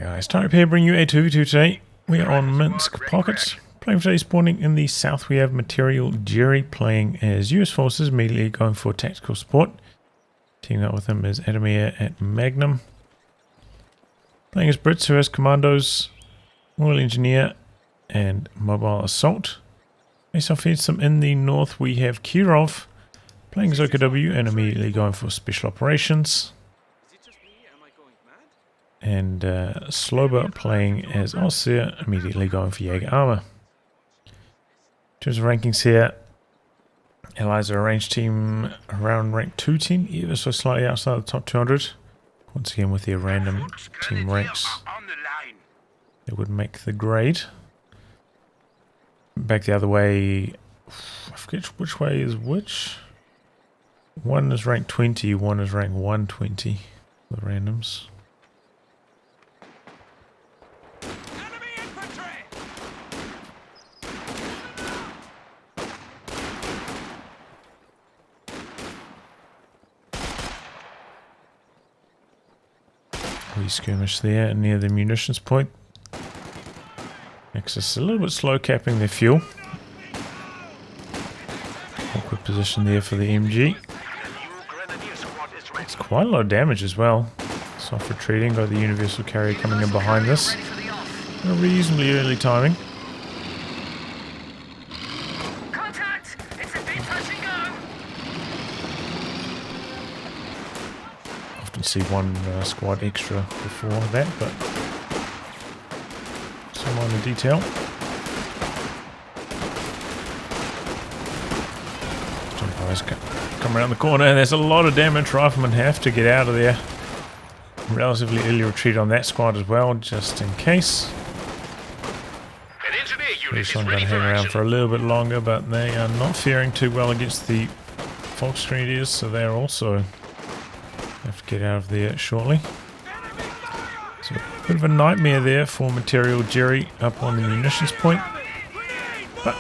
Guys, Type here, bring you a 2v2 today. We are on Minsk Pocket. Playing for today, spawning in the south we have Materialjerry playing as US forces, immediately going for tactical support. Teaming up with him is Adamir at Magnum. Playing as Brits who has Commandos, Royal Engineer and Mobile Assault. Face off against them in the north we have KIROV playing as KOH2 and immediately going for Special Operations. And Sloba playing as Ostheer, immediately going for Jaeger Armour. In terms of rankings here, Allies are a range team around rank 210, ever so slightly outside the top 200. Once again with their random team ranks, they would make the grade. Back the other way, I forget which way is which. One is rank 20, one is rank 120, the randoms. We skirmish there near the munitions point. Axis a little bit slow capping their fuel. Awkward position there for the MG. It's quite a lot of damage as well. Soft retreating, got the universal carrier coming in behind this. A reasonably early timing. See one squad extra before that, but some minor detail. Guys come around the corner and there's a lot of damage. Riflemen have to get out of there. Relatively early retreat on that squad as well, just in case. This one going to hang around for a little bit longer, but they are not faring too well against the Volksgrenadiers, so they are also have to get out of there shortly. So a bit of a nightmare there for Materialjerry up on the munitions point. But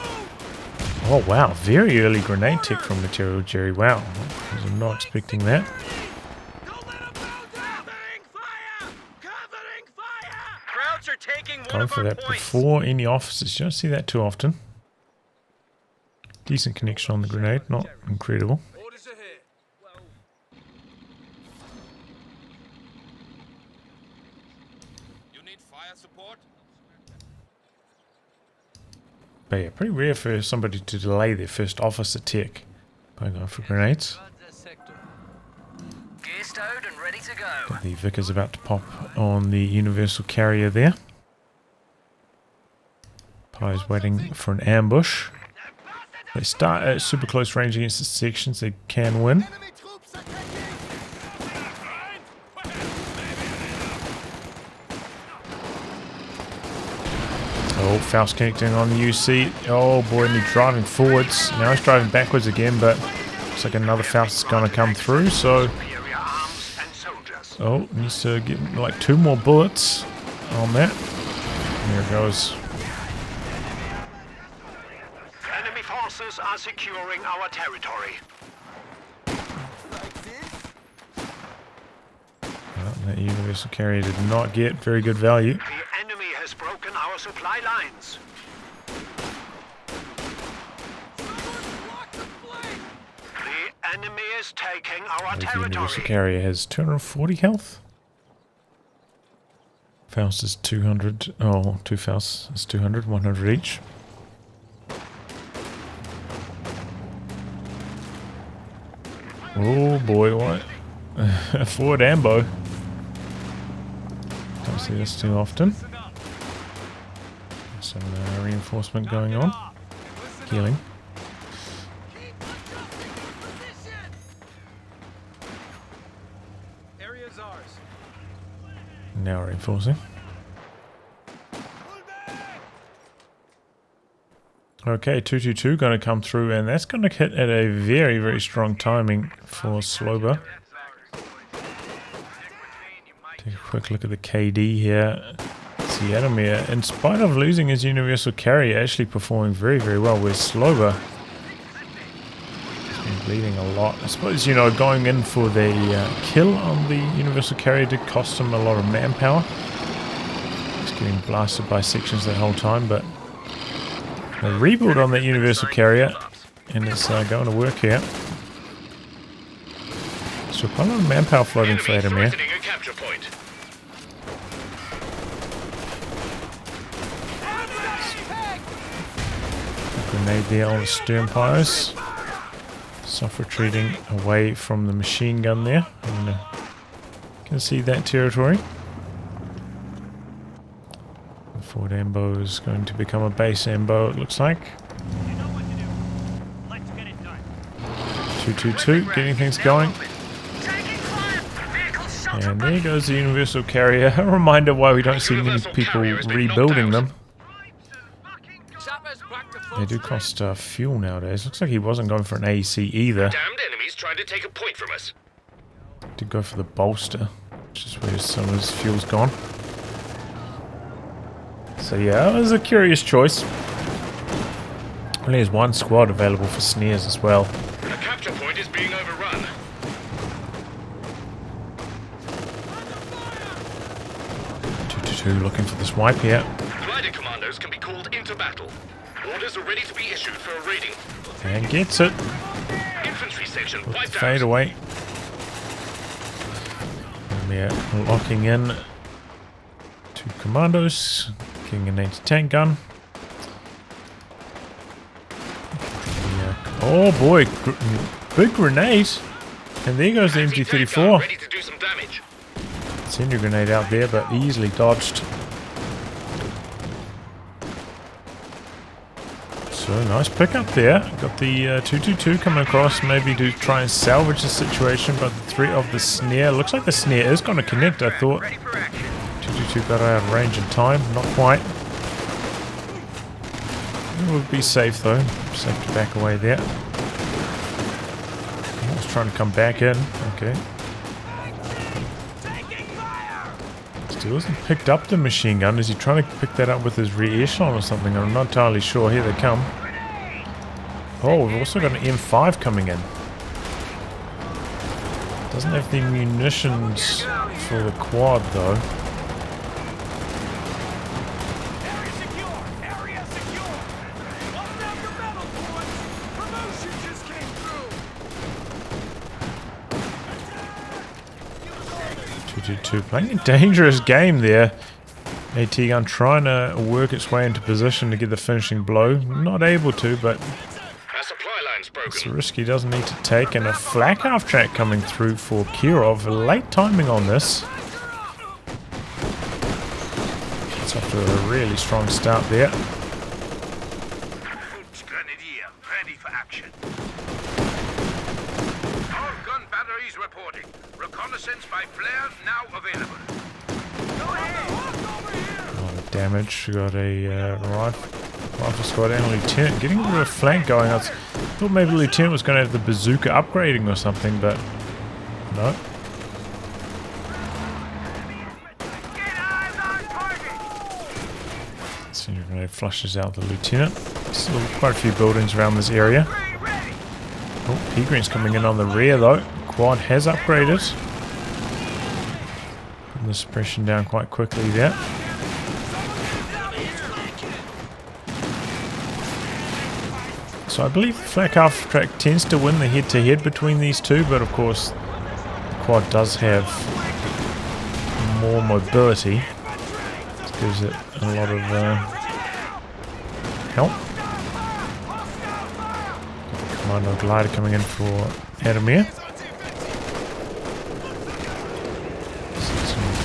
oh wow, very early grenade tech from Materialjerry. Wow, I was not expecting that. Going for that before any officers. You don't see that too often. Decent connection on the grenade, not incredible. But yeah, pretty rare for somebody to delay their first officer tech by going for grenades. Got the Vickers about to pop on the universal carrier there. Pie's waiting for an ambush. They start at super close range against the sections, they can win. Oh, Faust connecting on the UC. Oh boy, and he's driving forwards. Now he's driving backwards again, but looks like another Faust is going to come through, so... Oh, needs to get like 2 more bullets on that. There it goes. Enemy forces are securing our territory. Well, that universal carrier did not get very good value. Has broken our supply lines. The enemy is taking our territory. The universal carrier has 240 health. Faust is 200. Oh, 2 Fausts is 200, 100 each. Oh boy, what? Forward ambo. Don't see this too often. Some reinforcement going on. Healing. Now reinforcing. Okay, 222 going to come through, and that's going to hit at a very, very strong timing for Sloba. Take a quick look at the KD here. See Adamir, in spite of losing his universal carrier, actually performing very, very well, where Sloba has been bleeding a lot. I suppose, you know, going in for the kill on the universal carrier did cost him a lot of manpower. getting blasted by sections that whole time, but a rebuild on that universal carrier, and it's going to work here. So quite a lot of manpower floating for Adamir. Grenade there on the stern pyros. Soft retreating away from the machine gun there. Can see that territory. The forward ambo is going to become a base ambo, it looks like. 222, getting things going. And there goes the universal carrier. A reminder why we don't see many people rebuilding them. They do cost fuel nowadays. Looks like he wasn't going for an AEC either. Damned enemies trying to take a point from us. Did go for the bolster, which is where some of his fuel's gone. So yeah, it was a curious choice. Only has one squad available for snares as well. The capture point is being overrun. Looking for this wipe here. Glider commandos can be called into battle. Orders are ready to be issued for a raiding. And gets it. Infantry section wiped Fade out. away. And we're locking in 2 commandos. Getting an anti-tank gun. Yeah. Oh boy, big grenade. And there goes the MG34. Ready to do some damage. Senior grenade out there, but easily dodged. So nice pickup there. Got the 222 coming across, maybe to try and salvage the situation, but the threat of the snare. Looks like the snare is going to connect, I thought. 222 got out of range in time, not quite. It would be safe though. Safe to back away there. He's trying to come back in. Okay. Still hasn't picked up the machine gun. Is he trying to pick that up with his rear echelon or something? I'm not entirely sure. Here they come. Oh, we've also got an M5 coming in. Doesn't have the munitions for the quad though. Playing a dangerous game there. AT gun trying to work its way into position to get the finishing blow. Not able to, but Our supply line's broken. it's a risk he doesn't need to take. And a flak half track coming through for KIROV. Late timing on this. It's off to a really strong start there. Grenadier, ready for action. All gun batteries reporting. Reconnaissance by flare now available. A lot of damage. We got a rifle squad and a lieutenant getting a bit of a flank going. I thought maybe the lieutenant was going to have the bazooka upgrading or something, but no. Senior grenade flushes out the lieutenant. Still quite a few buildings around this area. Oh, P-Green's coming in on the rear though. Quad has upgraded. Putting the suppression down quite quickly there. So I believe the flak half track tends to win the head-to-head between these two, but of course the quad does have more mobility. This gives it a lot of help. Commando glider coming in for Adamir.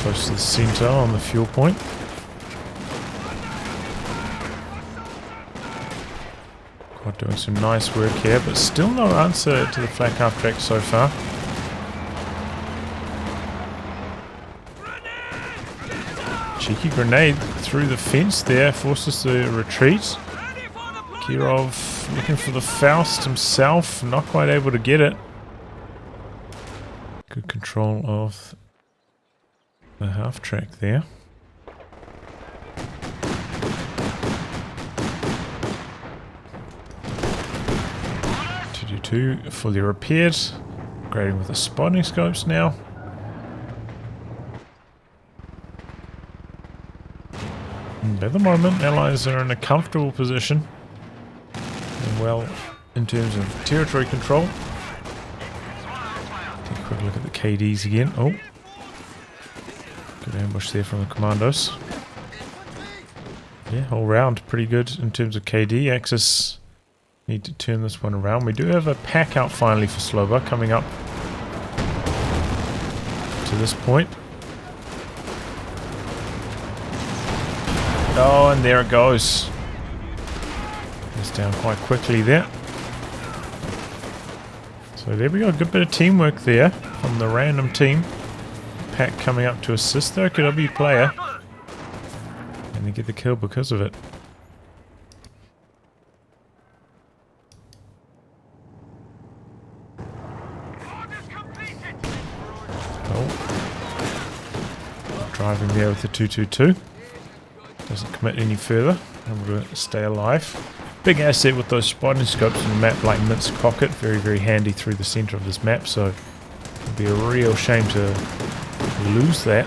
Close to the center on the fuel point. Quad doing some nice work here, but still no answer to the flak half track so far. Cheeky grenade through the fence there, forces the retreat. KIROV looking for the Faust himself, not quite able to get it. Good control of the half track there. Two fully repaired. Upgrading with the spotting scopes now. And at the moment, Allies are in a comfortable position. And well, in terms of territory control. Take a quick look at the KDs again. Oh. Good ambush there from the Commandos. Yeah, all round pretty good in terms of KD. Axis need to turn this one around. We do have a pack out finally for Sloba coming up to this point. Oh, and there it goes. It's down quite quickly there. So there we go. A good bit of teamwork there from the random team. Pack coming up to assist the KIROV player. And they get the kill because of it. Oh. Driving there with the 222. Doesn't commit any further. I'm going to stay alive. Big asset with those spotting scopes on a map like Minsk Pocket. Very, very handy through the centre of this map. So it would be a real shame to lose that.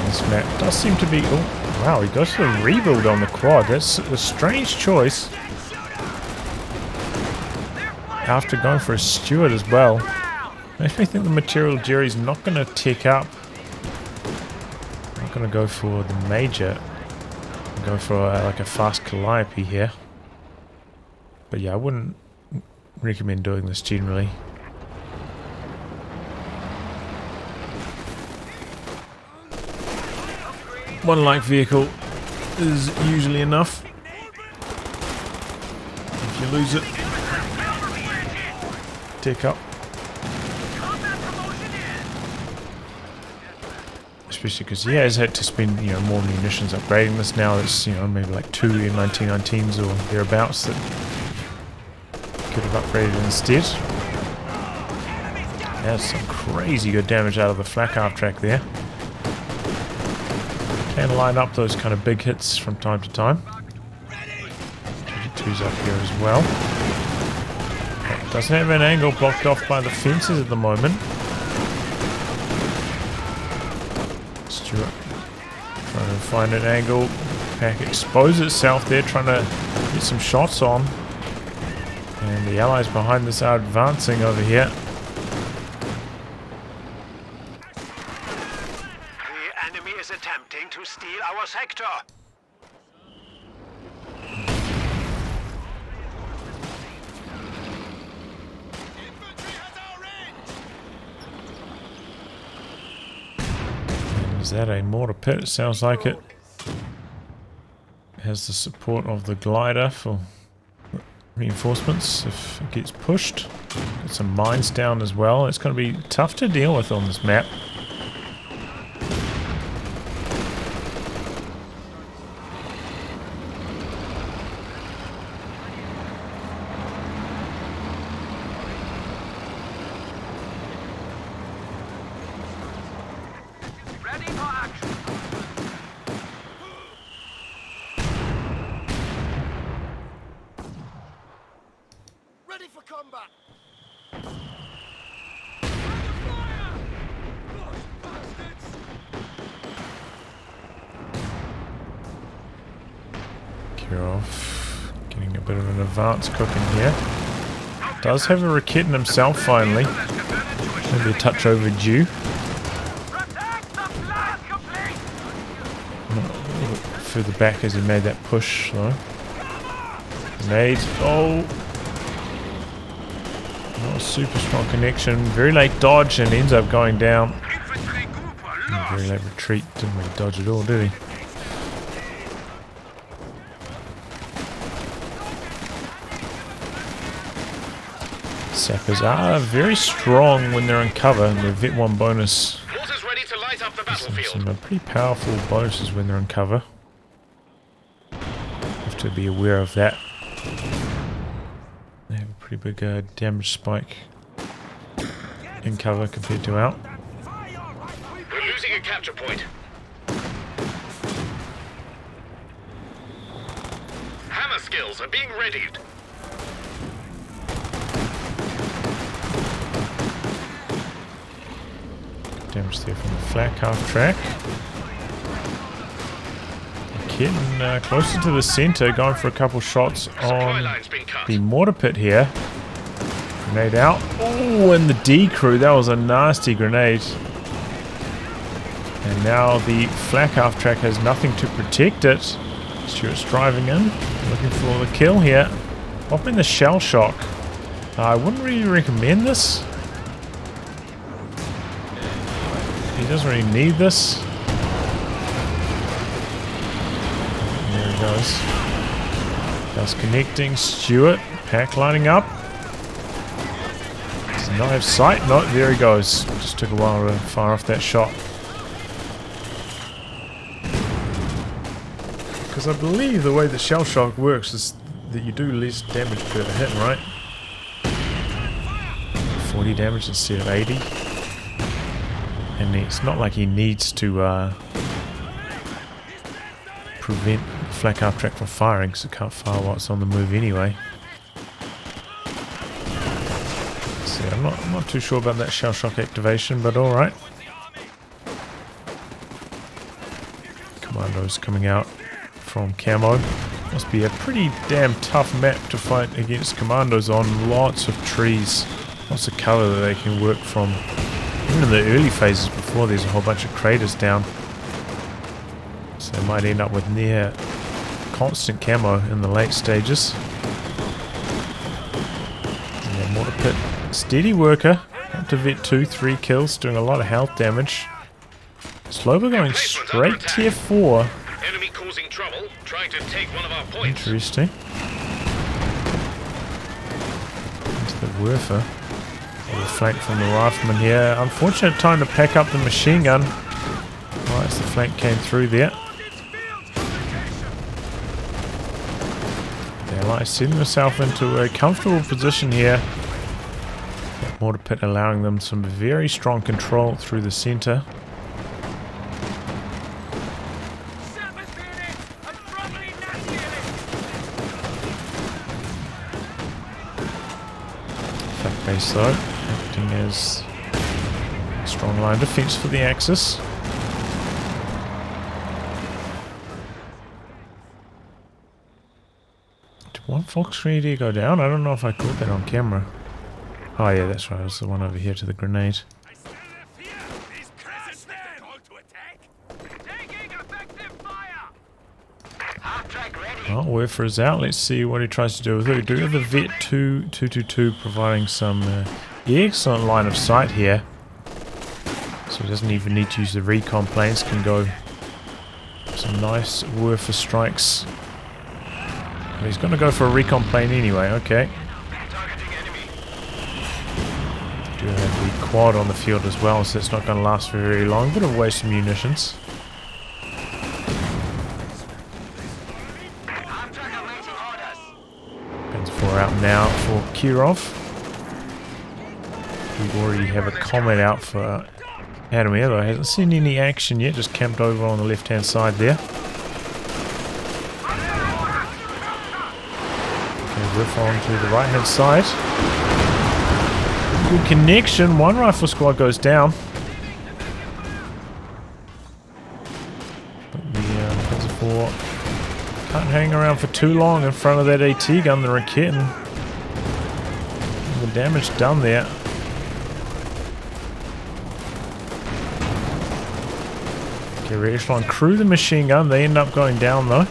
This map does seem to be... Oh, wow, he goes for a rebuild on the quad. That's a strange choice. After going for a steward as well. Makes me think the Materialjerry's not going to tick up. Not going to go for the major. Go for like a fast Calliope here. But yeah, I wouldn't recommend doing this generally. One light vehicle is usually enough. If you lose it, tick up. Especially because he has had to spend, you know, more munitions upgrading this now. It's, you know, maybe like 2 M1919s or thereabouts that could have upgraded instead. That's some crazy good damage out of the flak half track there. Can line up those kind of big hits from time to time. 22's up here as well. Doesn't have an angle blocked off by the fences at the moment. Stuart trying to find an angle. Pack expose itself there, trying to get some shots on. And the allies behind this are advancing over here. Attempting to steal our sector. Is that a mortar pit? It sounds like it. Has the support of the glider for reinforcements if it gets pushed. Got some mines down as well. It's going to be tough to deal with on this map. KIROV getting a bit of an advance cooking here. Does have a Raketin himself finally. Maybe a touch overdue. A little bit further back as he made that push though. Grenade. Oh! Not a super strong connection. Very late dodge and ends up going down. Very late retreat. Didn't really dodge at all, did he? Sappers are very strong when they're in cover, and their Vet 1 bonus. Ready to light up the battlefield. Some pretty powerful bonuses when they're in cover. Have to be aware of that. They have a pretty big damage spike in cover compared to out. We're losing a capture point. Hammer skills are being readied. Damage there from the flak half track. Getting closer to the center, going for a couple shots on the mortar pit here. Grenade out. Oh, and the D crew, that was a nasty grenade. And now the flak half track has nothing to protect it. Stuart's driving in, looking for the kill here. Popping the shell shock. I wouldn't really recommend this. He doesn't really need this. There he goes. Just connecting. Stuart. Pack lining up. Does not have sight. No, there he goes. Just took a while to fire off that shot. Because I believe the way the shell shock works is that you do less damage per hit, right? 40 damage instead of 80. And it's not like he needs to prevent the flak half track from firing, because it can't fire while it's on the move anyway. So I'm not too sure about that shell shock activation, but alright. Commandos coming out from camo. Must be a pretty damn tough map to fight against commandos on. Lots of trees, lots of cover that they can work from. Even in the early phases before there's a whole bunch of craters down. So they might end up with near constant camo in the late stages. Yeah, mortar pit. Steady worker. Up to vet 2, 3 kills, doing a lot of health damage. Sloba going straight tier 4. Enemy causing trouble, trying to take one of our points. Interesting. Into the Werfer. The flank from the rifleman here. Unfortunate time to pack up the machine gun. Right as the flank came through there. The Allies setting themselves into a comfortable position here. That mortar pit allowing them some very strong control through the center. Flank base though. Acting as a strong line defense for the Axis. Did one Fox 3D go down? I don't know if I caught that on camera. Oh yeah, that's right. It was the one over here to the grenade. Oh, Werfer is out. Let's see what he tries to do with it. We do have the Vet 222 providing some excellent line of sight here. So he doesn't even need to use the recon planes. Can go some nice Werfer strikes. But he's going to go for a recon plane anyway. Okay. Do have the quad on the field as well, so it's not going to last for very long. Bit of a waste of munitions. Out now for KIROV. We already have a comment out for Adamir, though hasn't seen any action yet, just camped over on the left hand side there. Okay, riff on to the right hand side. Good connection, one rifle squad goes down. But the Panzer IV can't hang around for too long in front of that AT gun, the Raketen. The damage done there. Okay, Echelon crew the machine gun. They end up going down though.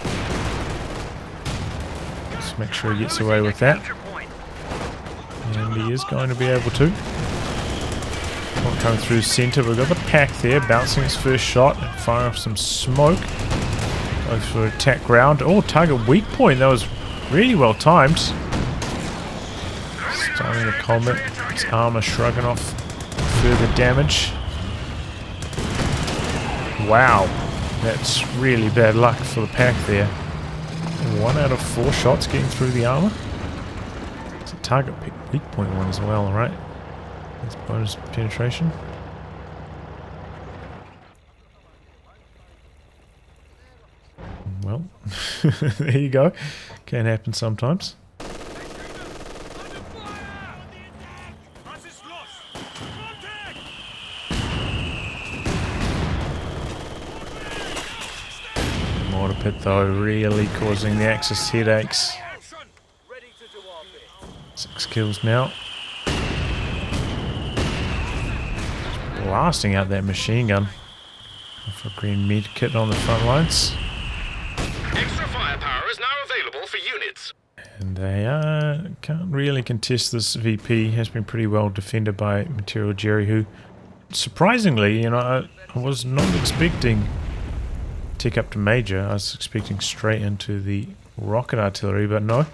Let's make sure he gets away with that. And he is going to be able to. Coming through center. We've got the pack there, bouncing his first shot and firing off some smoke. Goes for attack round. Oh, target weak point. That was really well timed. Starting the combat. Its armor shrugging off further damage. Wow. That's really bad luck for the pack there. 1 out of 4 shots getting through the armor. It's a target weak point one as well, right? That's bonus penetration. Well, there you go. Can happen sometimes. Mortar pit though, really causing the Axis headaches. 6 kills now. Blasting out that machine gun. For green med kit on the front lines. Extra firepower is now available for units. And they can't really contest this VP. Has been pretty well defended by Materialjerry, who surprisingly, you know, I was not expecting tick up to Major. I was expecting straight into the rocket artillery, but no.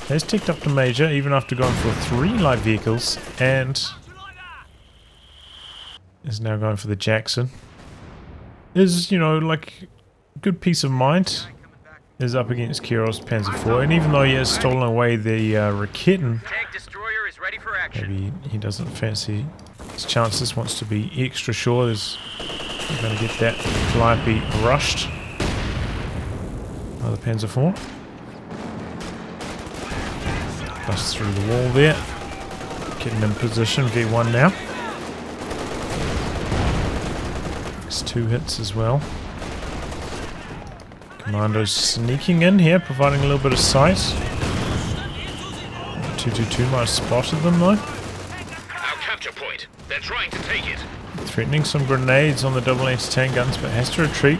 Has ticked up to Major even after going for 3 light vehicles, and is now going for the Jackson. Is, you know, like, good peace of mind. Is up against KIROV's Panzer IV, and even though he has stolen away the Raketen, maybe he doesn't fancy his chances, wants to be extra sure. He's going to get that Calliope rushed by the Panzer IV. Busts through the wall there. Getting in position, V1 now. It's 2 hits as well. Commandos sneaking in here, providing a little bit of sight. 222 might have spotted them though. Our capture point. They're trying to take it. Threatening some grenades on the double anti-tank guns, but has to retreat.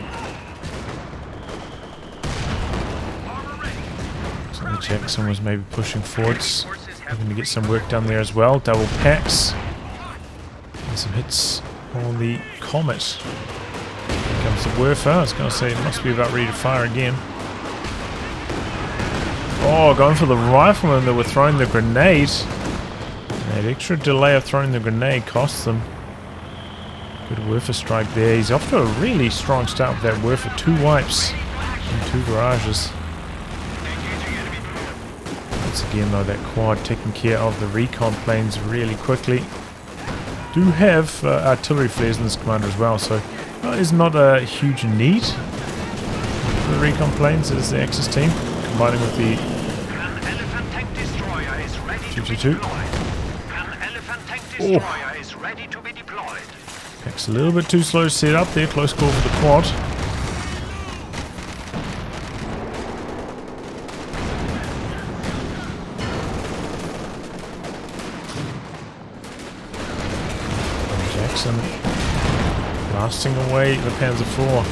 So the Jackson was maybe pushing forwards, hoping to get some work done there as well. Double packs. And some hits on the Comet. Here comes the Werfer. I was going to say it must be about ready to fire again. Oh, going for the riflemen that were throwing the grenade. That extra delay of throwing the grenade cost them. Good Werfer strike there. He's off to a really strong start with that Werfer. 2 wipes and 2 garages. Once again though, that quad taking care of the recon planes really quickly. Do have artillery flares in this commander as well, so is not a huge need for the recon planes as the Axis team, combining with the 222. Oh. Pack's a little bit too slow to set up there, close call for the quad. Jackson blasting away the Panzer IV.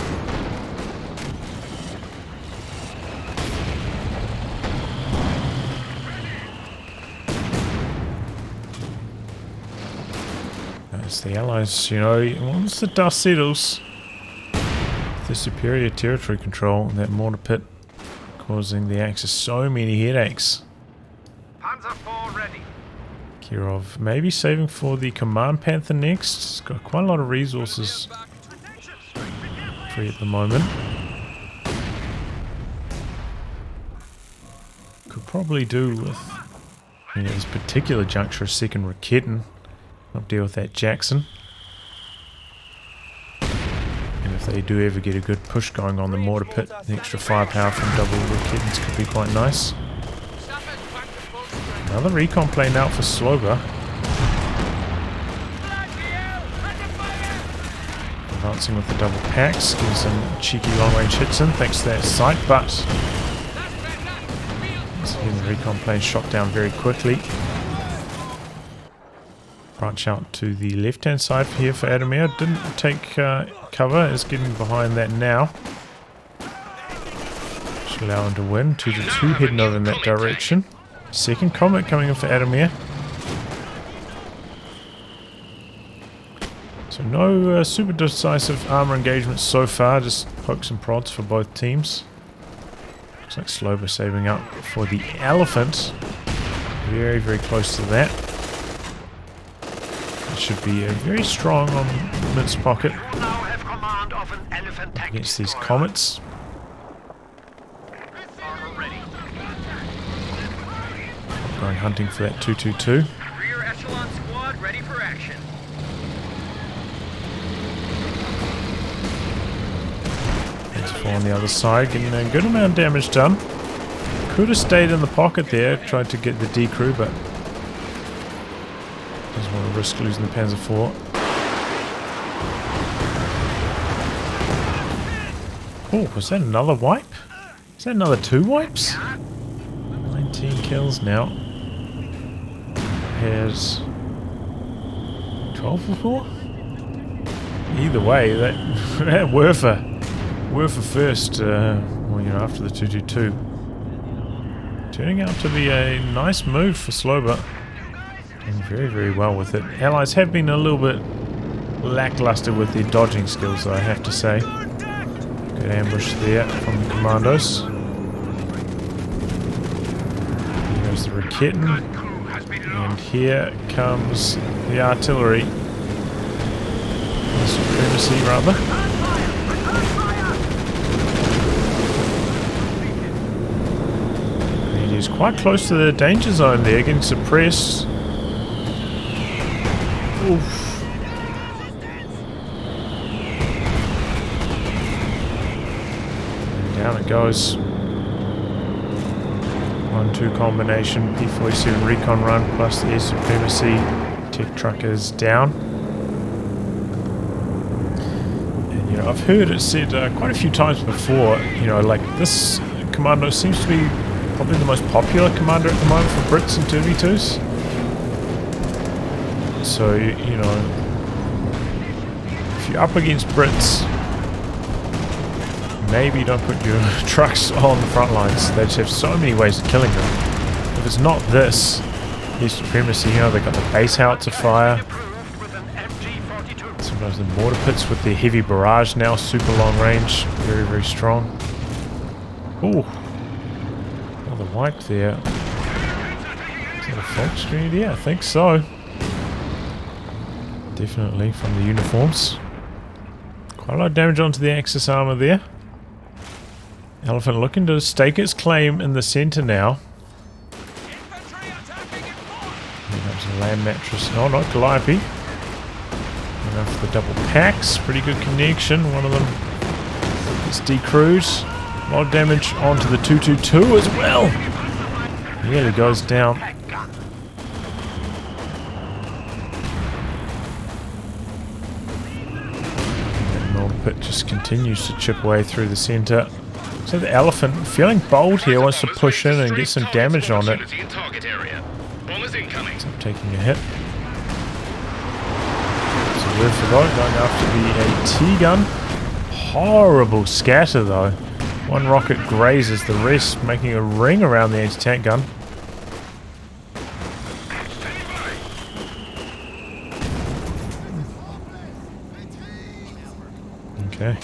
As the Allies, you know, once the dust settles, the superior territory control, that mortar pit causing the Axis so many headaches. Panzer IV ready. KIROV maybe saving for the Command Panther next. It's got quite a lot of resources free at the moment. Could probably do with, you know, this particular juncture a second Raketen. Not deal with that Jackson. And if they do ever get a good push going on the mortar pit, the extra firepower from double Raketens could be quite nice. Another recon plane out for Sloba. Advancing with the double packs, getting some cheeky long range hits in thanks to that sight, but again, the recon plane shot down very quickly. Branch out to the left hand side here for Adamir. Didn't take cover, is getting behind that now. Should allow him to win. 2-2 heading over in that direction. Second Comet coming in for Adamir. So no super decisive armor engagements so far, just pokes and prods for both teams. Looks like Sloba saving up for the Elephant. Very, very close to that. It should be very strong on Minsk pocket against these Comets. Going hunting for that 222. Rear echelon squad ready for action. That's 4 on the other side, getting a good amount of damage done. Could have stayed in the pocket there, tried to get the D crew, but doesn't want to risk losing the Panzer IV. Oh, was that another wipe? Is that another 2 wipes? 19 kills now. Has 12 before? Either way, that worth a first, well, you know, after the 222. Turning out to be a nice move for sloba. Doing very, very well with it. Allies have been a little bit lackluster with their dodging skills, though, I have to say. Good ambush there from the Commandos. Here goes the Raketten. And here comes the artillery. The supremacy, rather. And he's quite close to the danger zone there, getting suppressed. Oof. Down it goes. 1-2 combination, P-47 recon run plus the air supremacy. Tech truck is down. And you know, I've heard it said quite a few times before, you know, like this commando seems to be probably the most popular commander at the moment for Brits and 2v2s. So, you know, if you're up against Brits, maybe don't put your trucks on the front lines. They just have so many ways of killing them. If it's not this, air supremacy, you know, they've got the base howitzer fire. Sometimes the mortar pits with their heavy barrage now, super long range, very, very strong. Ooh, another wipe there. Is that a fault screen? Yeah, I think so. Definitely from the uniforms. Quite a lot of damage onto the Axis armor there. Elephant looking to stake its claim in the center now. Here comes a land mattress. Oh, not Calliope. Enough for the double packs. Pretty good connection. One of them is decrewed. A lot of damage onto the 222 as well. Nearly goes down. Pit just continues to chip away through the center. So the Elephant, feeling bold here, wants to push in and get some damage on it. Ends up taking a hit. It's a word for though, going after the AT gun. Horrible scatter though. One rocket grazes the rest, making a ring around the anti-tank gun. Okay.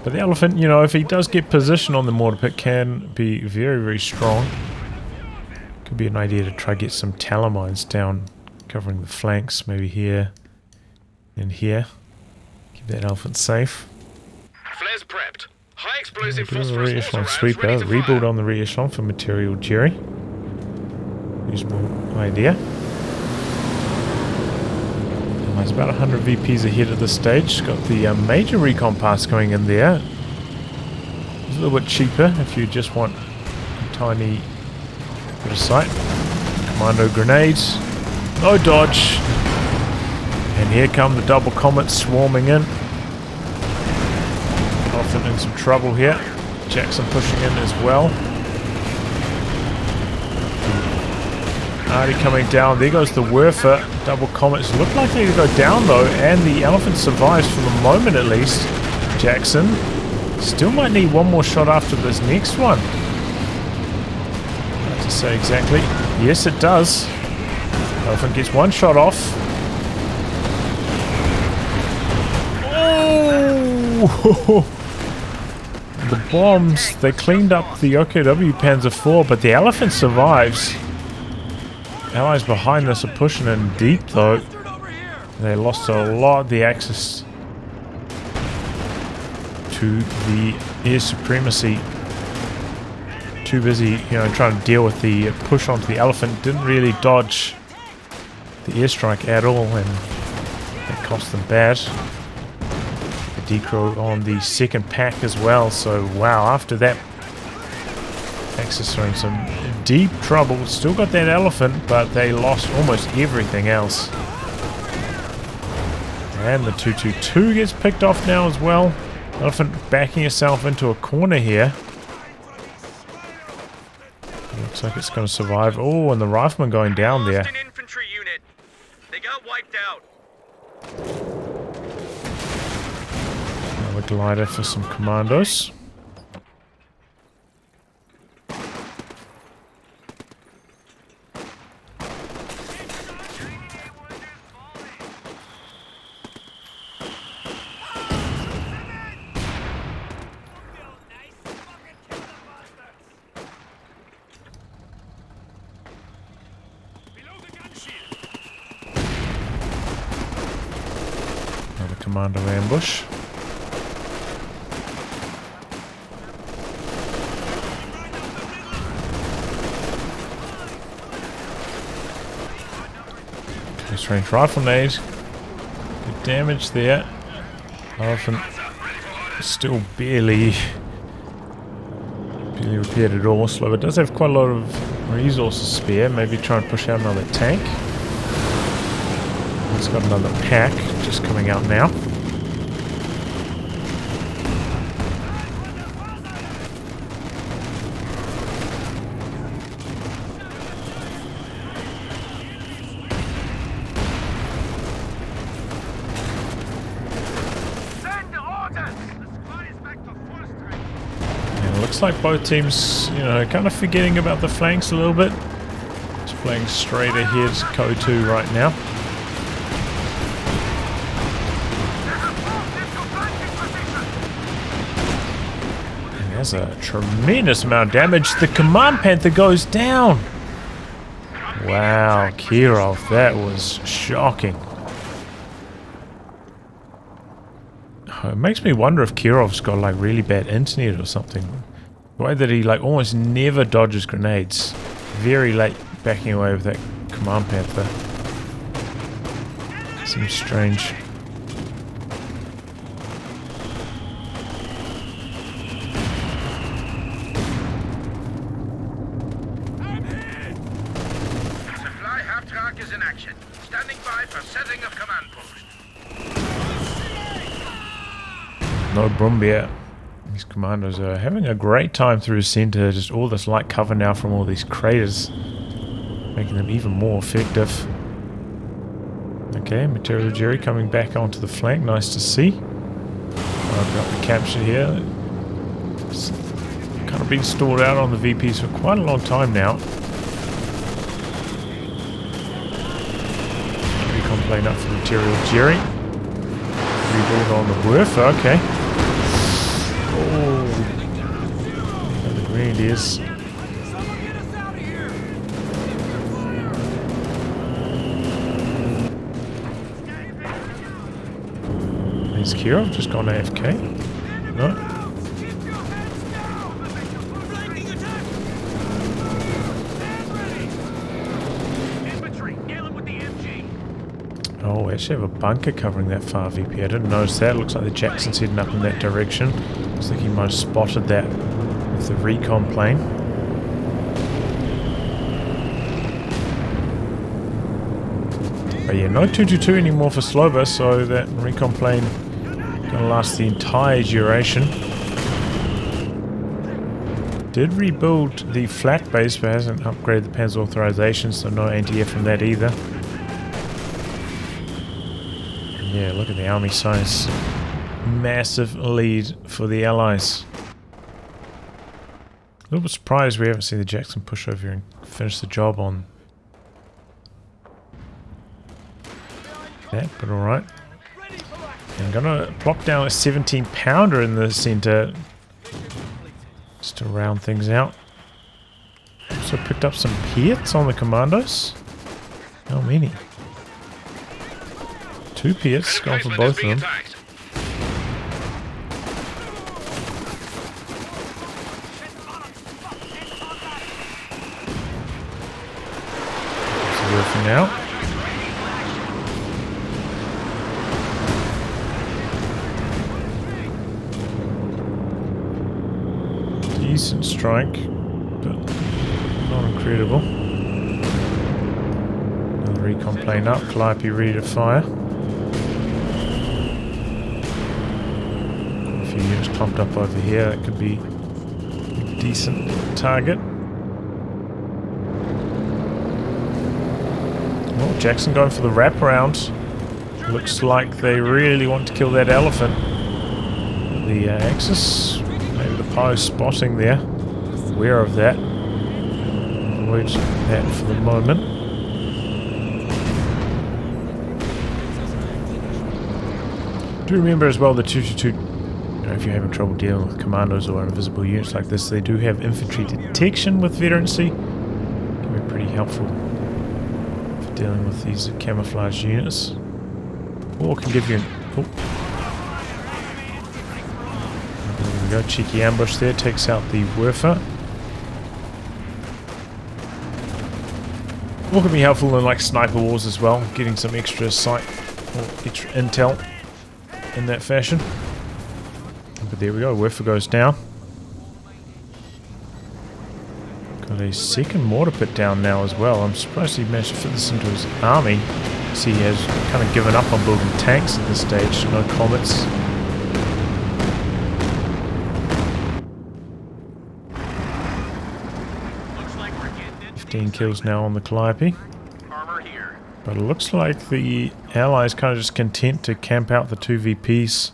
But the Elephant, you know, if he does get position on the mortar pit, can be very, very strong. Could be an idea to try get some tallow mines down, covering the flanks, maybe here and here. Keep that Elephant safe. Flares prepped. High explosive Do a re-echelon sweeper. Rebuild on the re-echelon for Materialjerry. Reasonable idea. It's about 100 VPs ahead at this stage. Got the major recon pass going in there. It's a little bit cheaper if you just want a tiny bit of sight. Commando grenades. No dodge. And here come the double comets swarming in. Often in some trouble here. Jackson pushing in as well. Already coming down. There goes the Werfer. Double comets look like they go down though, and the Elephant survives for the moment at least. Jackson still might need one more shot after this next one. Hard to say exactly. Yes, it does. Elephant gets one shot off. Oh! The bombs, they cleaned up the OKW Panzer IV, but the Elephant survives. Allies behind us are pushing in deep though. They lost a lot of the access to the air supremacy. Too busy, you know, trying to deal with the push onto the Elephant. Didn't really dodge the airstrike at all, and that cost them bad. The decro on the second pack as well. So wow, after that, Axis are in some deep trouble. Still got that Elephant, but they lost almost everything else. And the 222 gets picked off now as well. Elephant backing itself into a corner here. Looks like it's going to survive. Oh, and the rifleman going down there. An infantry unit. They got wiped out. Another glider for some commandos. Another commando ambush. Close range rifle nade. Good damage there. Elephant still barely repaired at all. Sloba does have quite a lot of resources spare. Maybe try and push out another tank. It's got another pack just coming out now. And it looks like both teams, you know, kind of forgetting about the flanks a little bit. Just playing straight ahead COH2 right now. That's a tremendous amount of damage. The Command Panther goes down. Wow, KIROV, that was shocking. Oh, it makes me wonder if KIROV's got like really bad internet or something. The way that he like almost never dodges grenades. Very late backing away with that Command Panther. Seems strange. Is in action. Standing by for setting of command post. No Brumbia. These commandos are having a great time through the center. Just all this light cover now from all these craters, making them even more effective. Okay, Materialjerry coming back onto the flank. Nice to see. I've got the capture here. It's kind of been stored out on the VPs for quite a long time now. Playing up for Materialjerry. Rebuild on the Werfer, okay. Oh, the Grenadiers. Is KIROV just gone AFK? No. Oh, we actually have a bunker covering that far VP. I didn't notice that. Looks like the Jackson's heading up in that direction. Looks like he might have spotted that with the recon plane. But yeah, no 222 anymore for Sloba, so that recon plane gonna last the entire duration. Did rebuild the flak base, but hasn't upgraded the Panzer authorization, so no anti-air from that either. Yeah, look at the army size. Massive lead for the Allies. A little bit surprised we haven't seen the Jackson push over here and finish the job on that, but alright. I'm gonna plop down a 17-pounder in the center just to round things out. Also picked up some Piets on the Commandos. How many? 2 Piets, gone for both of them. It's working out. Decent strike, but not incredible. Another recon plane up, Calliope ready to fire. just clumped up over here. That could be a decent target. Oh, Jackson going for the wraparound. Looks like they really want to kill that elephant. The Axis, maybe the Pi spotting there. Aware of that. Avoid that for the moment. Do remember as well the 222, if you're having trouble dealing with commandos or invisible units like this, they do have infantry detection with veterancy. Can be pretty helpful for dealing with these camouflage units. Or can give you an... Oh. There we go, cheeky ambush there, takes out the Werfer. Or can be helpful in like sniper wars as well, getting some extra sight or extra intel in that fashion. But there we go, Werfer goes down. Got a second mortar pit down now as well. I'm surprised he managed to fit this into his army. See, he has kind of given up on building tanks at this stage. No comets. Looks like we're getting 15 kills now on the Calliope. Armour here. But it looks like the Allies kind of just content to camp out the 2 VPs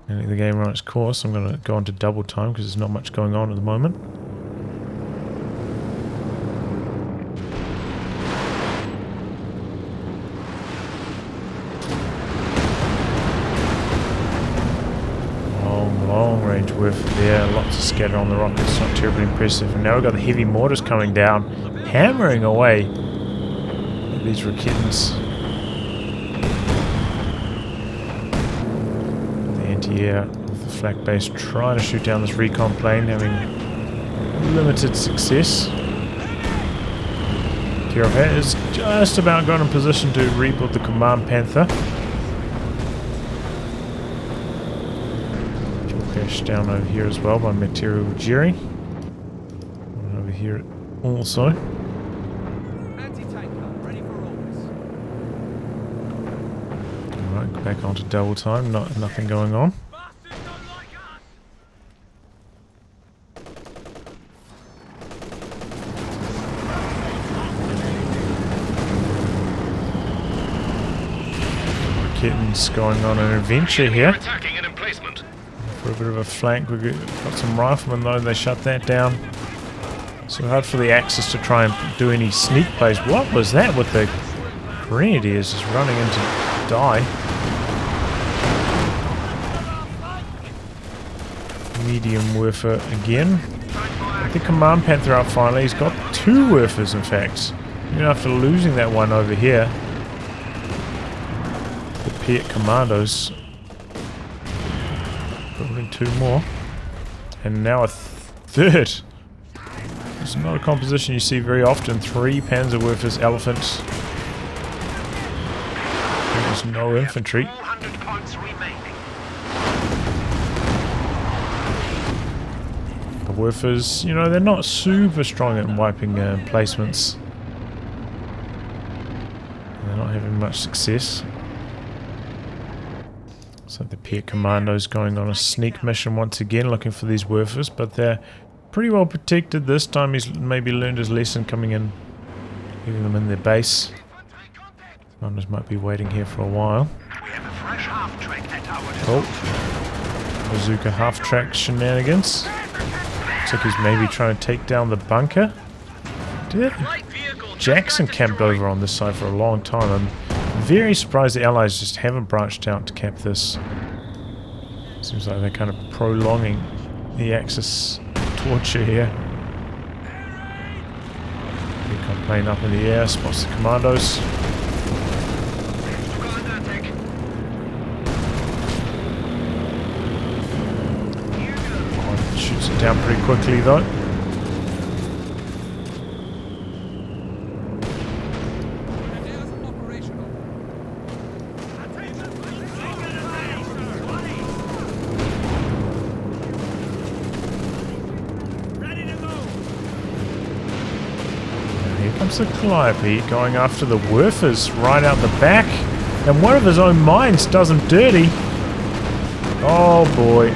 and let the game run its course. I'm going to go into double time because there's not much going on at the moment. Long range Werfer there, lots of scatter on the rockets, not terribly impressive. And now we've got the heavy mortars coming down, hammering away at these Raketans. The anti-air with the flak base trying to shoot down this recon plane, having limited success. KIROV has just about got in position to rebuild the Command Panther. Down over here as well by Materialjerry. And over here also. Alright, go back onto double time, nothing going on. Raketans going on an adventure here. Attacking an emplacement. For a bit of a flank, we've got some riflemen though, they shut that down. So hard for the Axis to try and do any sneak plays. What was that with the Grenadiers just running in to die? Medium Werfer again. Get the Command Panther up finally. He's got 2 Werfers in fact. Even after losing that one over here. The Piet Commandos. Building 2 more. And now a third. It's not a composition you see very often. 3 Panzerwerfers, elephants. There's no infantry. 400 points remaining. The Werfers, you know, they're not super strong at wiping placements. They're not having much success. So the Piet Commandos going on a sneak mission once again, looking for these Werfers, but they're pretty well protected this time. He's maybe learned his lesson coming in, leaving them in their base. Commandos might be waiting here for a while. We have a fresh half-track at our Oh, bazooka half-track shenanigans. Looks like he's maybe trying to take down the bunker. Did Jackson camped over on this side for a long time. I'm very surprised the Allies just haven't branched out to cap this. Seems like they're kind of prolonging the Axis torture here. Recon plane up in the air, spots the Commandos. Shoots it down pretty quickly though. The Calliope going after the Werfers right out the back, and one of his own mines does him dirty. Oh boy.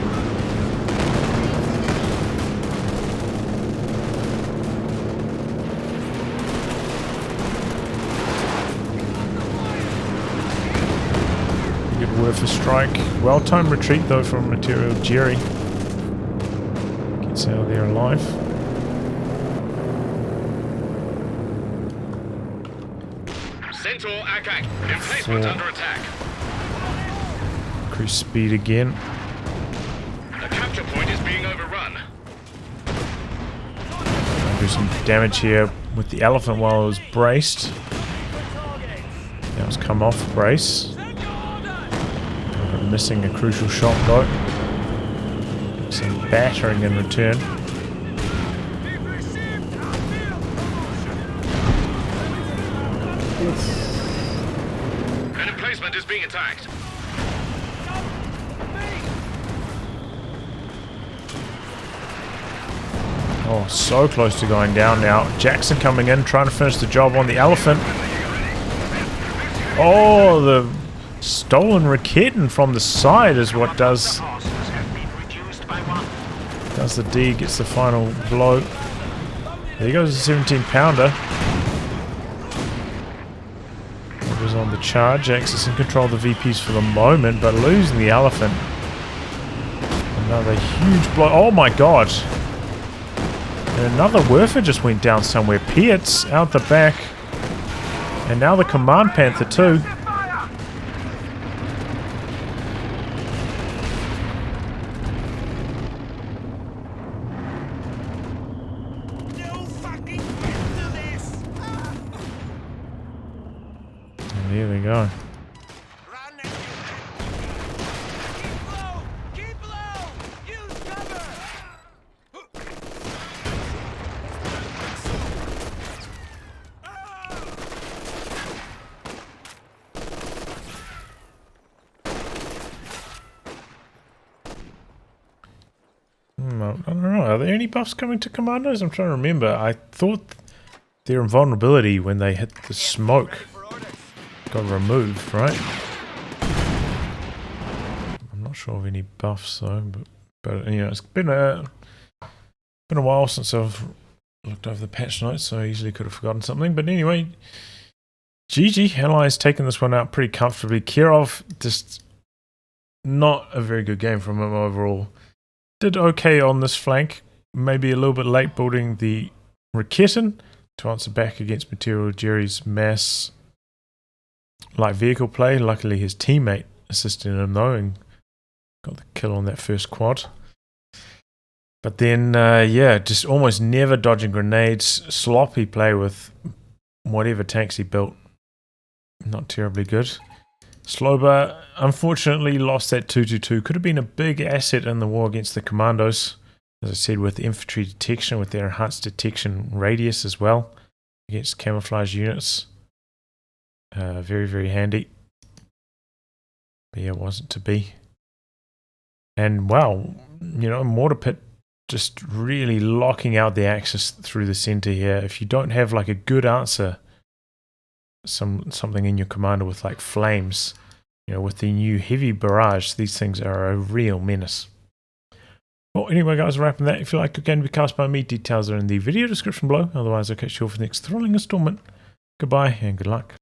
Good Werfer strike. Well-timed retreat though from Materialjerry. Gets out of there alive. Centaur Akak. Emplacement under attack. Increase speed again. The capture point is being overrun. Do some damage here with the elephant while it was braced. Now it's come off brace. Missing a crucial shot though. Some battering in return. An emplacement is being attacked. Oh, so close to going down now. Jackson coming in, trying to finish the job on the elephant. Oh, the stolen Raketen from the side is what does the D, gets the final blow. There goes the 17-pounder. Was on the charge. Axis in control of the VPs for the moment, but losing the elephant. Another huge blow. Oh my god. And another Werfer just went down somewhere. Pietz out the back. And now the Command Panther too. There we go. Keep low! Use cover! I don't know. Are there any buffs coming to Commandos? I'm trying to remember. I thought their invulnerability when they hit the smoke got removed, right? I'm not sure of any buffs though, but you know, it's been a while since I've looked over the patch notes, so I easily could have forgotten something. But anyway, GG, Allies taking this one out pretty comfortably. KIROV, just not a very good game from him overall. Did okay on this flank, maybe a little bit late building the Raketen to answer back against Materialjerry's mass light vehicle play. Luckily his teammate assisted him though and got the kill on that first quad. But then, yeah, just almost never dodging grenades, sloppy play with whatever tanks he built. Not terribly good. Sloba unfortunately lost that 2-2-2. Could have been a big asset in the war against the Commandos. As I said, with infantry detection, with their enhanced detection radius as well against camouflage units. Very, very handy. But yeah, it wasn't to be. And wow, you know, Mortar Pit just really locking out the axis through the center here. If you don't have like a good answer, something in your commander with like flames, you know, with the new heavy barrage, these things are a real menace. Well, anyway, guys, wrapping that. If you like the game to be cast by me, details are in the video description below. Otherwise, I'll catch you all for the next thrilling installment. Goodbye and good luck.